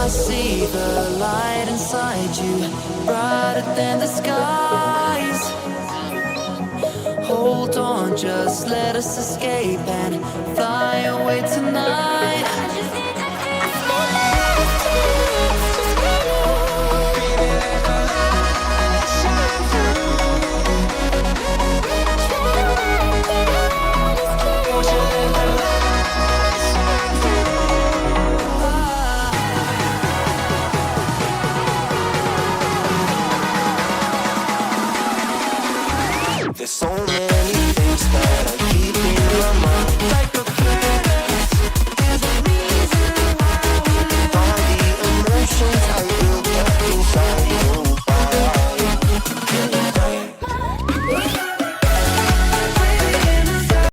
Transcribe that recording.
I see the light inside you, brighter than the skies. Hold on, just let us escape and fly away tonight.